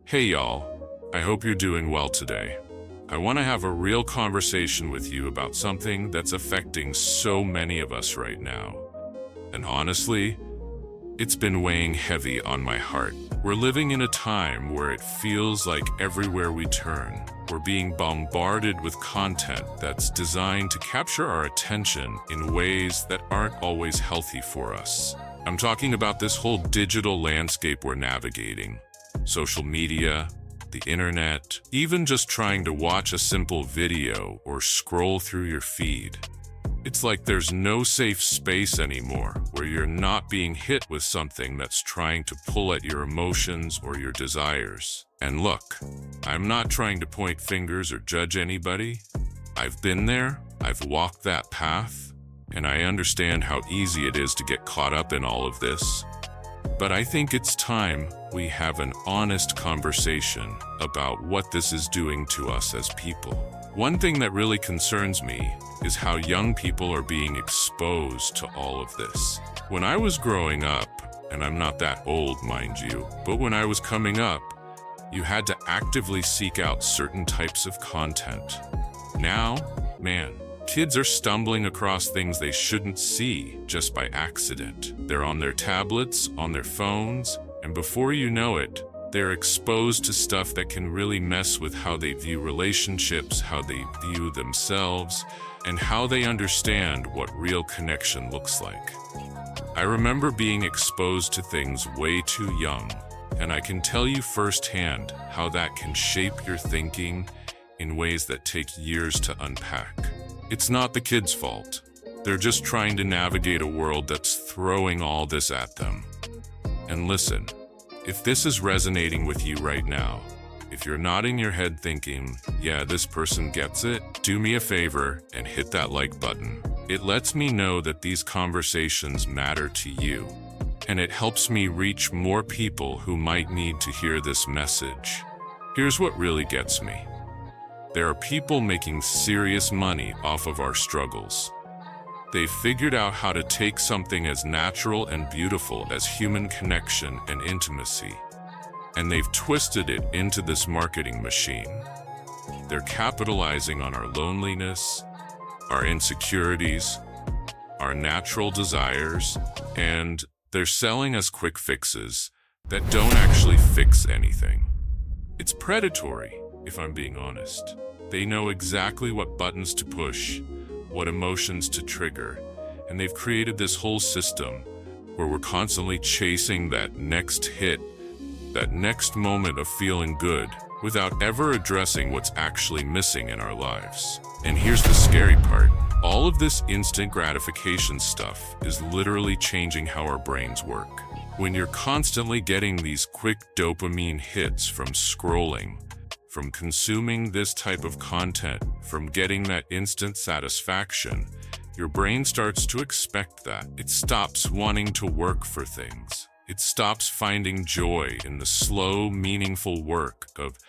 Hey y'all, I hope you're doing well today. I want to have a real conversation with you about something that's affecting so many of us right now. And honestly, it's been weighing heavy on my heart. We're living in a time where it feels like everywhere we turn, we're being bombarded with content that's designed to capture our attention in ways that aren't always healthy for us. I'm talking about this whole digital landscape we're navigating. Social media, the internet, even just trying to watch a simple video or scroll through your feed. It's like there's no safe space anymore where you're not being hit with something that's trying to pull at your emotions or your desires. And look, I'm not trying to point fingers or judge anybody. I've been there, I've walked that path, and I understand how easy it is to get caught up in all of this. But I think it's time we have an honest conversation about what this is doing to us as people. One thing that really concerns me is how young people are being exposed to all of this. When I was growing up, and I'm not that old, mind you, but when I was coming up, you had to actively seek out certain types of content. Now, man, kids are stumbling across things they shouldn't see just by accident. They're on their tablets, on their phones, and before you know it, they're exposed to stuff that can really mess with how they view relationships, how they view themselves, and how they understand what real connection looks like. I remember being exposed to things way too young, and I can tell you firsthand how that can shape your thinking in ways that take years to unpack. It's not the kids' fault. They're just trying to navigate a world that's throwing all this at them. And listen, if this is resonating with you right now, if you're nodding your head thinking, yeah, this person gets it, do me a favor and hit that like button. It lets me know that these conversations matter to you, and it helps me reach more people who might need to hear this message. Here's what really gets me. There are people making serious money off of our struggles. They've figured out how to take something as natural and beautiful as human connection and intimacy, and they've twisted it into this marketing machine. They're capitalizing on our loneliness, our insecurities, our natural desires, and they're selling us quick fixes that don't actually fix anything. It's predatory, if I'm being honest. They know exactly what buttons to push, what emotions to trigger, and they've created this whole system where we're constantly chasing that next hit, that next moment of feeling good, without ever addressing what's actually missing in our lives. And here's the scary part. All of this instant gratification stuff is literally changing how our brains work. When you're constantly getting these quick dopamine hits from scrolling, from consuming this type of content, from getting that instant satisfaction, your brain starts to expect that. It stops wanting to work for things. It stops finding joy in the slow, meaningful work of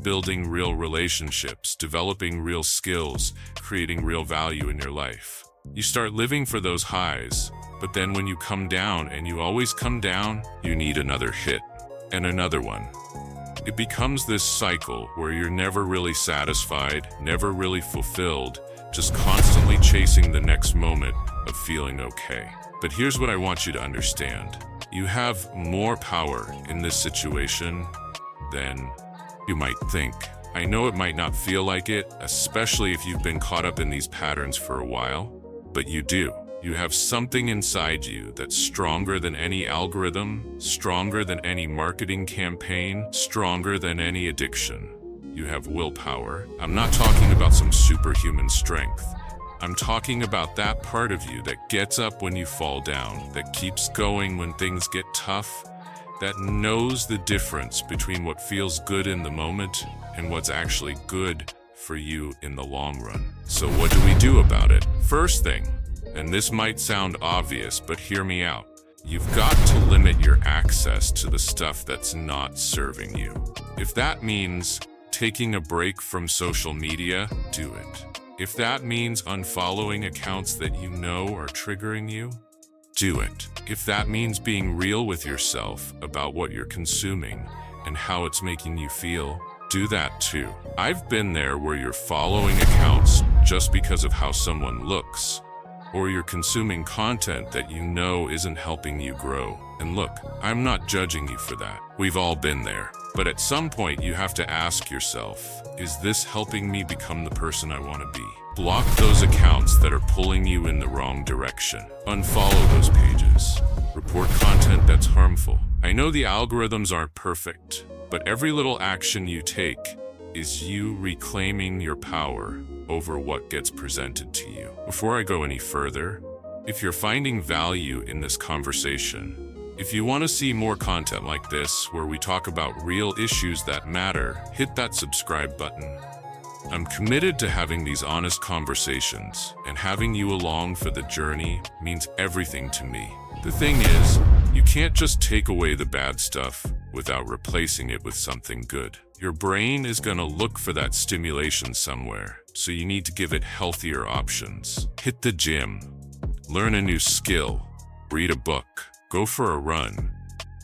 building real relationships, developing real skills, creating real value in your life. You start living for those highs, but then when you come down, and you always come down, you need another hit and another one. It becomes this cycle where you're never really satisfied, never really fulfilled, just constantly chasing the next moment of feeling okay. But here's what I want you to understand. You have more power in this situation than you might think. I know it might not feel like it, especially if you've been caught up in these patterns for a while, but you do. You have something inside you that's stronger than any algorithm, stronger than any marketing campaign, stronger than any addiction. You have willpower. I'm not talking about some superhuman strength. I'm talking about that part of you that gets up when you fall down, that keeps going when things get tough, that knows the difference between what feels good in the moment and what's actually good for you in the long run. So what do we do about it? First thing, and this might sound obvious, but hear me out. You've got to limit your access to the stuff that's not serving you. If that means taking a break from social media, do it. If that means unfollowing accounts that you know are triggering you, do it. If that means being real with yourself about what you're consuming and how it's making you feel, do that too. I've been there where you're following accounts just because of how someone looks, or you're consuming content that you know isn't helping you grow. And look, I'm not judging you for that. We've all been there. But at some point you have to ask yourself, is this helping me become the person I want to be? Block those accounts that are pulling you in the wrong direction. Unfollow those pages. Report content that's harmful. I know the algorithms aren't perfect, but every little action you take is you reclaiming your power over what gets presented to you. Before I go any further, if you're finding value in this conversation, if you want to see more content like this where we talk about real issues that matter, hit that subscribe button. I'm committed to having these honest conversations, and having you along for the journey means everything to me. The thing is, you can't just take away the bad stuff without replacing it with something good. Your brain is going to look for that stimulation somewhere, so you need to give it healthier options. Hit the gym, learn a new skill, read a book, go for a run.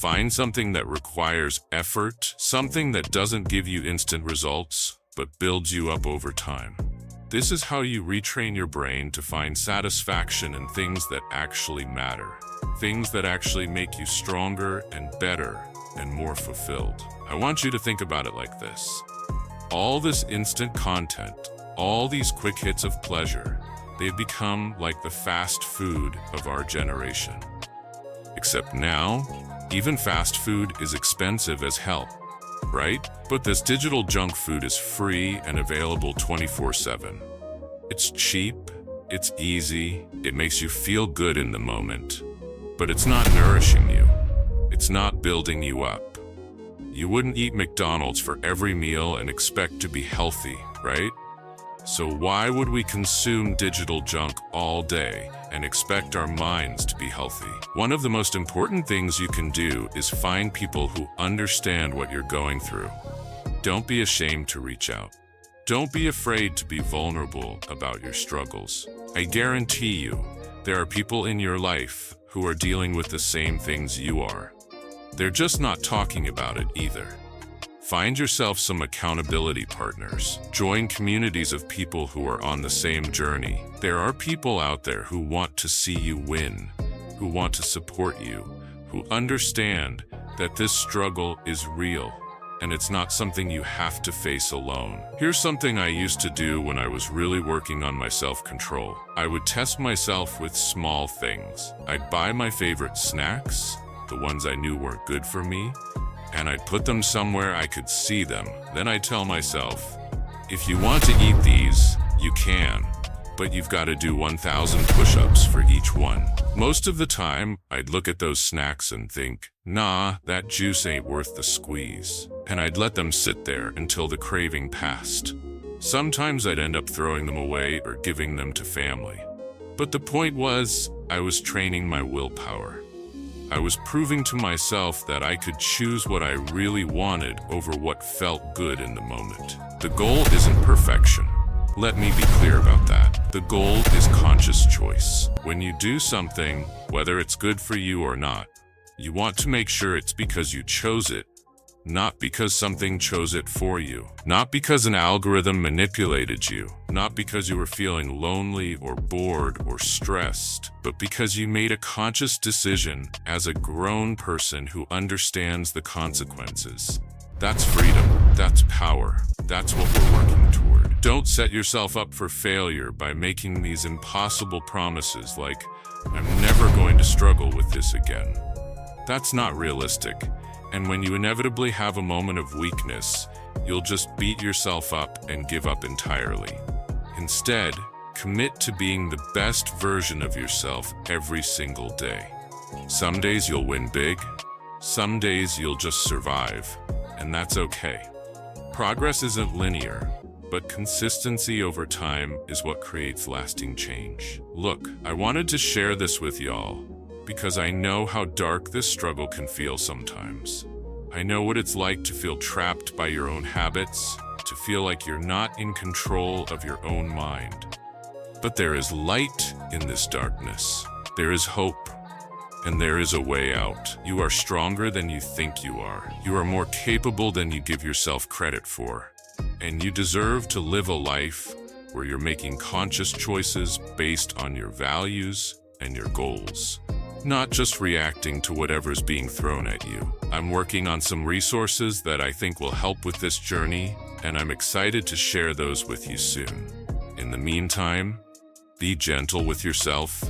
Find something that requires effort, something that doesn't give you instant results, but builds you up over time. This is how you retrain your brain to find satisfaction in things that actually matter, things that actually make you stronger and better and more fulfilled. I want you to think about it like this. All this instant content, all these quick hits of pleasure, they've become like the fast food of our generation. Except now, even fast food is expensive as hell, right? But this digital junk food is free and available 24/7. It's cheap, it's easy, it makes you feel good in the moment, but it's not nourishing you. It's not building you up. You wouldn't eat McDonald's for every meal and expect to be healthy, right? So why would we consume digital junk all day and expect our minds to be healthy? One of the most important things you can do is find people who understand what you're going through. Don't be ashamed to reach out. Don't be afraid to be vulnerable about your struggles. I guarantee you, there are people in your life who are dealing with the same things you are. They're just not talking about it either. Find yourself some accountability partners. Join communities of people who are on the same journey. There are people out there who want to see you win, who want to support you, who understand that this struggle is real and it's not something you have to face alone. Here's something I used to do when I was really working on my self-control. I would test myself with small things. I'd buy my favorite snacks, the ones I knew weren't good for me, and I'd put them somewhere I could see them. Then I'd tell myself, if you want to eat these, you can, but you've got to do 1,000 push-ups for each one. Most of the time, I'd look at those snacks and think, nah, that juice ain't worth the squeeze. And I'd let them sit there until the craving passed. Sometimes I'd end up throwing them away or giving them to family. But the point was, I was training my willpower. I was proving to myself that I could choose what I really wanted over what felt good in the moment. The goal isn't perfection. Let me be clear about that. The goal is conscious choice. When you do something, whether it's good for you or not, you want to make sure it's because you chose it, not because something chose it for you, not because an algorithm manipulated you, not because you were feeling lonely or bored or stressed, but because you made a conscious decision as a grown person who understands the consequences. That's freedom, that's power, that's what we're working toward. Don't set yourself up for failure by making these impossible promises like, I'm never going to struggle with this again. That's not realistic. And when you inevitably have a moment of weakness, you'll just beat yourself up and give up entirely. Instead, commit to being the best version of yourself every single day. Some days you'll win big, some days you'll just survive, and that's okay. Progress isn't linear, but consistency over time is what creates lasting change. Look, I wanted to share this with y'all, because I know how dark this struggle can feel sometimes. I know what it's like to feel trapped by your own habits, to feel like you're not in control of your own mind. But there is light in this darkness. There is hope. And there is a way out. You are stronger than you think you are. You are more capable than you give yourself credit for. And you deserve to live a life where you're making conscious choices based on your values and your goals, not just reacting to whatever's being thrown at you. I'm working on some resources that I think will help with this journey, and I'm excited to share those with you soon. In the meantime, be gentle with yourself,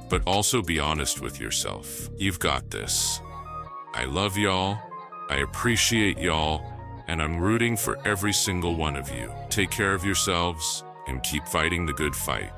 but also be honest with yourself. You've got this. I love y'all, I appreciate y'all, and I'm rooting for every single one of you. Take care of yourselves and keep fighting the good fight.